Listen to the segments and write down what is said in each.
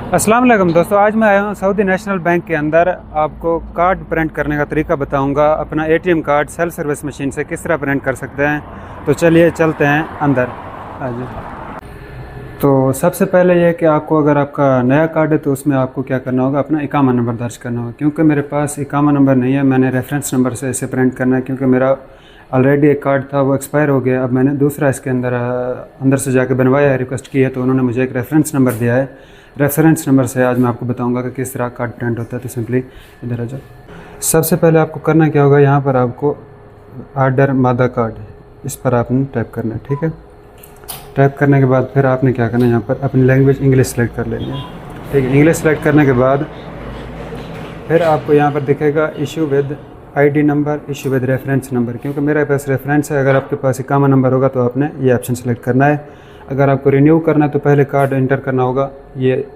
अस्सलाम वालेकुम दोस्तों, आज मैं आया हूँ सऊदी नेशनल बैंक के अंदर। आपको कार्ड प्रिंट करने का तरीका बताऊंगा। अपना ATM card self service machine से किस तरह प्रिंट कर सकते हैं। तो चलिए चलते हैं अंदर। आज तो सबसे पहले ये कि आपको अगर आपका नया कार्ड है तो उसमें आपको क्या करना होगा, अपना इकामा नंबर दर्ज करना होगा। क्योंकि मेरे पास इकामा नंबर नहीं है, मैंने रेफरेंस नंबर से इसे प्रिंट करना है। क्योंकि मेरा ऑलरेडी एक कार्ड था, वो एक्सपायर हो गया। अब मैंने दूसरा इसके अंदर से जाके बनवाया है, रिक्वेस्ट की है, तो उन्होंने मुझे एक रेफरेंस नंबर दिया है। रेफरेंस नंबर से आज मैं आपको बताऊंगा कि किस तरह कार्ड प्रिंट होता है। तो सिंपली इधर आ जाओ। सबसे पहले आपको करना क्या होगा, यहाँ पर आपको आर्डर मादा कार्ड, इस पर आपने टाइप करना है। ठीक है, टाइप करने के बाद फिर आपने क्या करना है, यहाँ पर अपनी लैंग्वेज इंग्लिश सेलेक्ट कर लेनी है। ठीक है, इंग्लिश सेलेक्ट करने के बाद फिर आपको यहाँ पर दिखेगा issue with ID number, issue with reference number. क्योंकि मेरे पास रेफरेंस है, अगर आपके पास इकामा नंबर होगा तो आपने ये ऑप्शन सेलेक्ट करना है। अगर आपको रिन्यू करना है तो पहले कार्ड एंटर करना होगा, ये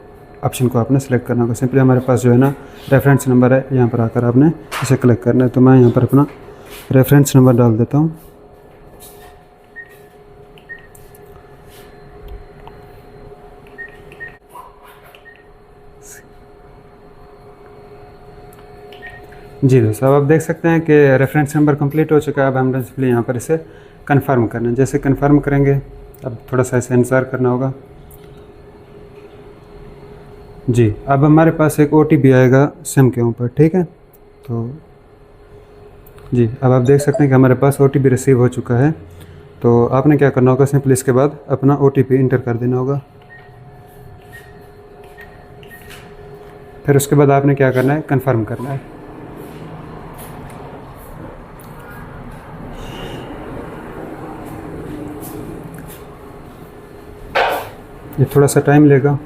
ऑप्शन को आपने सेलेक्ट करना होगा। सिंपली हमारे पास जो है ना रेफरेंस नंबर है, यहाँ पर आकर आपने इसे कलेक्ट करना है। तो मैं यहाँ पर अपना रेफरेंस नंबर डाल देता हूँ। जी दोस्तों, अब आप देख सकते हैं कि रेफरेंस नंबर कंप्लीट हो चुका है। अब हम सिंपली यहाँ पर इसे कंफर्म करना है। जैसे कंफर्म करेंगे, अब थोड़ा सा इसे इंतज़ार करना होगा। जी, अब हमारे पास एक OTP आएगा सिम के ऊपर। ठीक है, तो जी अब आप देख सकते हैं कि हमारे पास OTP रिसीव हो चुका है। तो आपने क्या करना होगा, सिंपली इसके बाद अपना OTP इंटर कर देना होगा। फिर उसके बाद आपने क्या करना है, कंफर्म करना है। ये थोड़ा सा टाइम लेगा।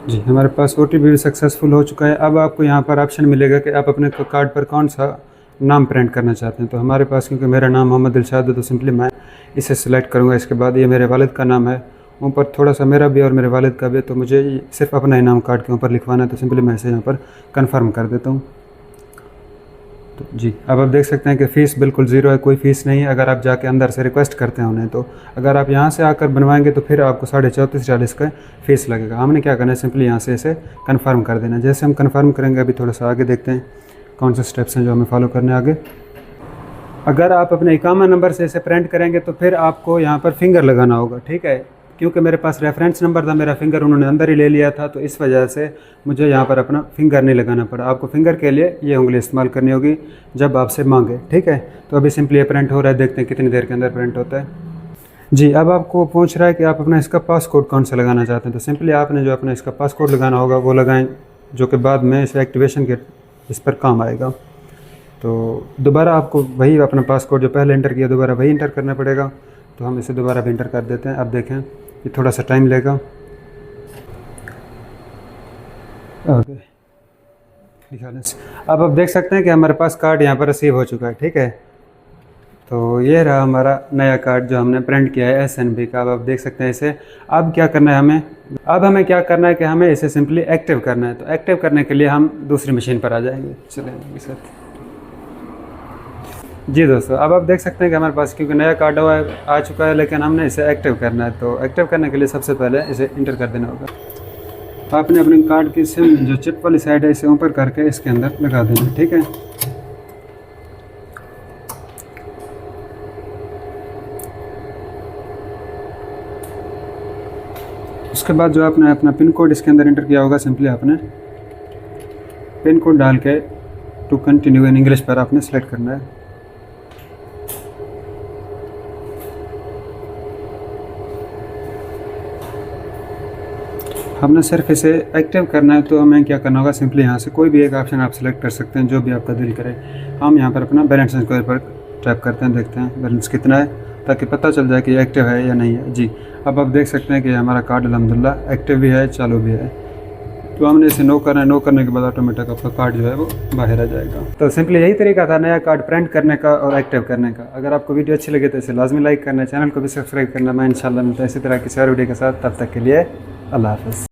जी, हमारे पास OTP भी सक्सेसफुल हो चुका है। अब आपको यहाँ पर ऑप्शन मिलेगा कि आप अपने कार्ड पर कौन सा नाम प्रिंट करना चाहते हैं। तो हमारे पास, क्योंकि मेरा नाम मोहम्मद दिलशाद है, तो सिंपली मैं इसे सिलेक्ट करूँगा। इसके बाद ये मेरे वालिद का नाम है, ऊपर थोड़ा सा मेरा भी और मेरे वालिद का भी, तो मुझे सिर्फ अपना ही नाम कार्ड के ऊपर लिखवाना है। तो सिंपली मैं इसे यहाँ पर कन्फर्म कर देता हूँ। तो जी, अब आप देख सकते हैं कि फ़ीस बिल्कुल ज़ीरो है, कोई फ़ीस नहीं है। अगर आप जाके अंदर से रिक्वेस्ट करते हैं उन्हें, तो अगर आप यहाँ से आकर बनवाएंगे तो फिर आपको 34.40 का फ़ीस लगेगा। हमने क्या करना है, सिंपली यहाँ से इसे कंफर्म कर देना है। जैसे हम कंफर्म करेंगे, अभी थोड़ा सा आगे देखते हैं कौन से स्टेप्स हैं जो हमें फॉलो करने आगे। अगर आप अपने इकामा नंबर से इसे प्रिंट करेंगे तो फिर आपको यहाँ पर फिंगर लगाना होगा। ठीक है, क्योंकि मेरे पास रेफरेंस नंबर था, मेरा फिंगर उन्होंने अंदर ही ले लिया था, तो इस वजह से मुझे यहाँ पर अपना फिंगर नहीं लगाना पड़ा। आपको फिंगर के लिए ये उंगली इस्तेमाल करनी होगी जब आपसे मांगे। ठीक है, तो अभी सिंपली ये प्रिंट हो रहा है, देखते हैं कितनी देर के अंदर प्रिंट होता है। जी, अब आपको पूछ रहा है कि आप अपना इसका पासकोड कौन सा लगाना चाहते हैं। तो सिंपली आपने जो अपना इसका पासकोड लगाना होगा वो लगाएं, जो कि बाद में इस एक्टिवेशन के इस पर काम आएगा। तो दोबारा आपको वही अपना पासकोड जो पहले इंटर किया, दोबारा वही इंटर करना पड़ेगा। तो हम इसे दोबारा भी इंटर कर देते हैं। अब देखें, ये थोड़ा सा टाइम लेगा। ओके, अब आप देख सकते हैं कि हमारे पास कार्ड यहाँ पर रिसीव हो चुका है। ठीक है, तो ये रहा हमारा नया कार्ड जो हमने प्रिंट किया है SNB का। अब आप देख सकते हैं इसे। अब क्या करना है हमें, क्या करना है कि हमें इसे सिंपली एक्टिव करना है। तो एक्टिव करने के लिए हम दूसरी मशीन पर आ जाएंगे। चलेंगे साथ। जी दोस्तों, अब आप देख सकते हैं कि हमारे पास क्योंकि नया कार्ड आ चुका है, लेकिन हमने इसे एक्टिव करना है। तो एक्टिव करने के लिए सबसे पहले इसे इंटर कर देना होगा। आपने अपने कार्ड की सिम जो चिप वाली साइड है, इसे ऊपर करके इसके अंदर लगा देना। ठीक है, उसके बाद जो आपने अपना पिन कोड इसके अंदर इंटर किया होगा, सिंपली आपने पिन कोड डाल के टू कंटिन्यू इन इंग्लिश पर आपने सेलेक्ट करना है। हमने सिर्फ इसे एक्टिव करना है। तो हमें क्या करना होगा, सिंपली यहाँ से कोई भी एक ऑप्शन आप सेलेक्ट कर सकते हैं, जो भी आपका दिल करे। हम यहाँ पर अपना बैलेंस इंक्वायरी पर टैप करते हैं, देखते हैं बैलेंस कितना है, ताकि पता चल जाए कि ये एक्टिव है या नहीं है। जी, अब आप देख सकते हैं कि हमारा कार्ड अल्हम्दुलिल्लाह एक्टिव भी है, चालू भी है। तो हमने इसे नो करना है। नो करने के बाद ऑटोमेटिक आपका कार्ड जो है वो बाहर आ जाएगा। तो सिंपली यही तरीका था नया कार्ड प्रिंट करने का और एक्टिव करने का। अगर आपको वीडियो अच्छी लगे तो इसे लाजमी लाइक करना, चैनल को भी सब्सक्राइब करना। मैं इंशाल्लाह मिलता है इसी तरह किसी और वीडियो के साथ। तब तक के लिए अल्लाह हाफ़िज़।